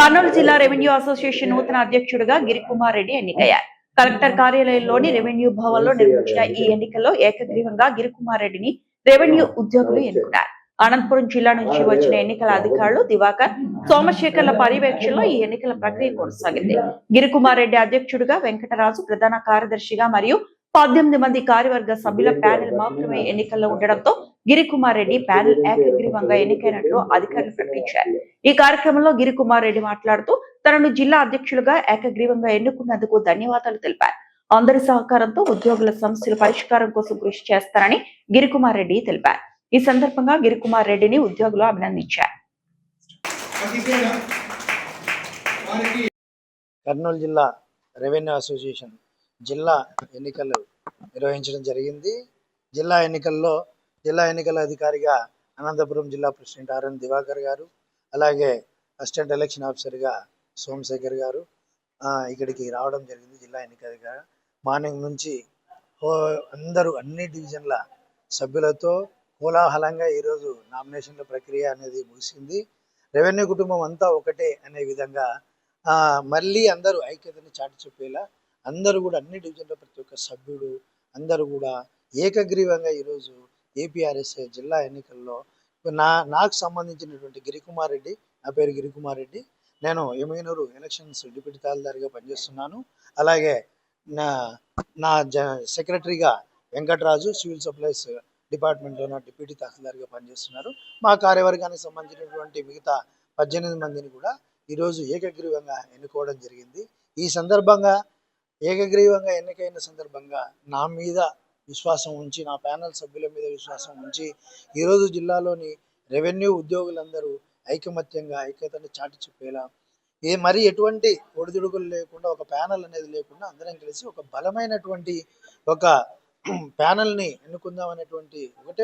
కర్నూలు జిల్లా revenue association నూతన అధ్యక్షుడిగా గిరికుమార్ రెడ్డి ఎన్నికయ్యారు. కలెక్టర్ కార్యాలయంలోని రెవెన్యూ భవన్ లో నిర్వహించిన ఈ ఎన్నికల్లో ఏకగ్రీవంగా గిరికుమార్ రెడ్డిని రెవెన్యూ ఉద్యోగులు ఎన్నుకున్నారు. అనంతపురం జిల్లా నుంచి వచ్చిన ఎన్నికల అధికారులు దివాకర్, సోమశేఖర్ల పర్యవేక్షణలో ఈ ఎన్నికల ప్రక్రియ కొనసాగింది. గిరికుమార్ రెడ్డి అధ్యక్షుడిగా, వెంకటరాజు ప్రధాన కార్యదర్శిగా మరియు 18 మంది కార్యవర్గ సభ్యుల ప్యానెల్ మాత్రమే ఎన్నికల్లో ఉండడంతో గిరికుమార్ రెడ్డి ప్యానెల్ ఏకగ్రీవంగా ఎన్నికైనట్లు అధికారులు ప్రకటించారు. ఈ కార్యక్రమంలో గిరికుమార్ రెడ్డి మాట్లాడుతూ తనను జిల్లా అధ్యక్షులుగా ఏకగ్రీవంగా ఎన్నుకున్నందుకు ధన్యవాదాలు తెలిపారు. అందరి సహకారంతో ఉద్యోగుల సమస్యల పరిష్కారం కోసం కృషి చేస్తారని గిరికుమార్ రెడ్డి తెలిపారు. ఈ సందర్భంగా గిరికుమార్ రెడ్డిని ఉద్యోగులు అభినందించారు. కర్నూలు జిల్లా రెవెన్యూ అసోసియేషన్ జిల్లా ఎన్నికలు నిర్వహించడం జరిగింది. జిల్లా ఎన్నికల అధికారిగా అనంతపురం జిల్లా ప్రెసిడెంట్ ఆర్ఎన్ దివాకర్ గారు, అలాగే అసిస్టెంట్ ఎలక్షన్ ఆఫీసర్గా సోమశేఖర్ గారు ఇక్కడికి రావడం జరిగింది. జిల్లా ఎన్నికల అధికారి మార్నింగ్ నుంచి అందరూ అన్ని డివిజన్ల సభ్యులతో కోలాహలంగా ఈరోజు నామినేషన్ల ప్రక్రియ అనేది ముగిసింది. రెవెన్యూ కుటుంబం అంతా ఒకటే అనే విధంగా మళ్ళీ అందరూ ఐక్యతను చాటి చెప్పేలా అందరూ కూడా అన్ని డివిజన్ల ప్రతి ఒక్క సభ్యుడు అందరూ కూడా ఏకగ్రీవంగా ఈరోజు ఏపీఆర్ఎస్ఏ జిల్లా ఎన్నికల్లో నాకు సంబంధించినటువంటి గిరికుమార్ రెడ్డి, నా పేరు గిరికుమార్ రెడ్డి, నేను ఎమ్మిగనూరు ఎలక్షన్స్ డిప్యూటీ తహసీల్దార్గా పనిచేస్తున్నాను. అలాగే నా సెక్రటరీగా వెంకటరాజు సివిల్ సప్లైస్ డిపార్ట్మెంట్లో నా డిప్యూటీ తహసీల్దార్గా పనిచేస్తున్నారు. మా కార్యవర్గానికి సంబంధించినటువంటి మిగతా 18 మందిని కూడా ఈరోజు ఏకగ్రీవంగా ఎన్నుకోవడం జరిగింది. ఈ సందర్భంగా ఏకగ్రీవంగా ఎన్నికైన సందర్భంగా నా మీద విశ్వాసం ఉంచి, నా ప్యానెల్ సభ్యుల మీద విశ్వాసం ఉంచి ఈరోజు జిల్లాలోని రెవెన్యూ ఉద్యోగులందరూ ఐకమత్యంగా ఐక్యతను చాటి చెప్పేలా మరి ఎటువంటి ఒడిదుడుకులు లేకుండా, ఒక ప్యానెల్ అనేది లేకుండా అందరం కలిసి ఒక బలమైనటువంటి ఒక ప్యానెల్ని ఎన్నుకుందాం అనేటువంటి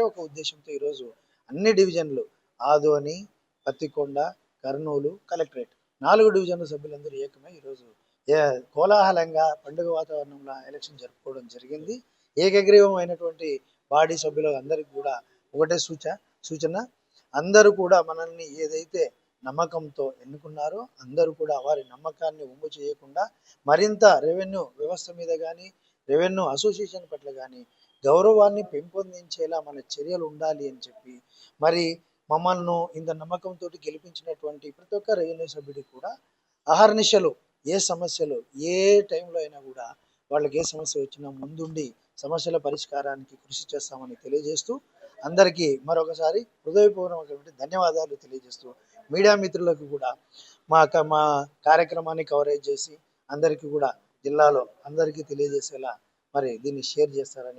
ఒక ఉద్దేశంతో ఈరోజు అన్ని డివిజన్లు ఆదోని, పత్తికొండ, కర్నూలు, కలెక్టరేట్ 4 డివిజన్ల సభ్యులందరూ ఏకమై ఈరోజు కోలాహలంగా పండుగ వాతావరణంలో ఎలక్షన్ జరుపుకోవడం జరిగింది. ఏకగ్రీవం అయినటువంటి బాడీ సభ్యులు అందరికీ కూడా ఒకటే సూచన, అందరూ కూడా మనల్ని ఏదైతే నమ్మకంతో ఎన్నుకున్నారో అందరూ కూడా వారి నమ్మకాన్ని ఒమ్ము చేయకుండా మరింత రెవెన్యూ వ్యవస్థ మీద కానీ, రెవెన్యూ అసోసియేషన్ పట్ల కానీ గౌరవాన్ని పెంపొందించేలా మన చర్యలు ఉండాలి అని చెప్పి మరి మమ్మల్ని ఇంత నమ్మకంతో గెలిపించినటువంటి ప్రతి ఒక్క రెవెన్యూ సభ్యుడికి కూడా అహర్నిశలు ఏ సమస్యలు ఏ టైంలో అయినా కూడా వాళ్ళకి ఏ సమస్య వచ్చినా ముందుండి సమస్యల పరిష్కారానికి కృషి చేస్తామని తెలియజేస్తూ అందరికీ మరొకసారి హృదయపూర్వకమైన ధన్యవాదాలు తెలియజేస్తూ మీడియా మిత్రులకు కూడా మా కార్యక్రమాన్ని కవరేజ్ చేసి అందరికీ కూడా జిల్లాలో అందరికీ తెలియజేసేలా మరి దీన్ని షేర్ చేస్తారని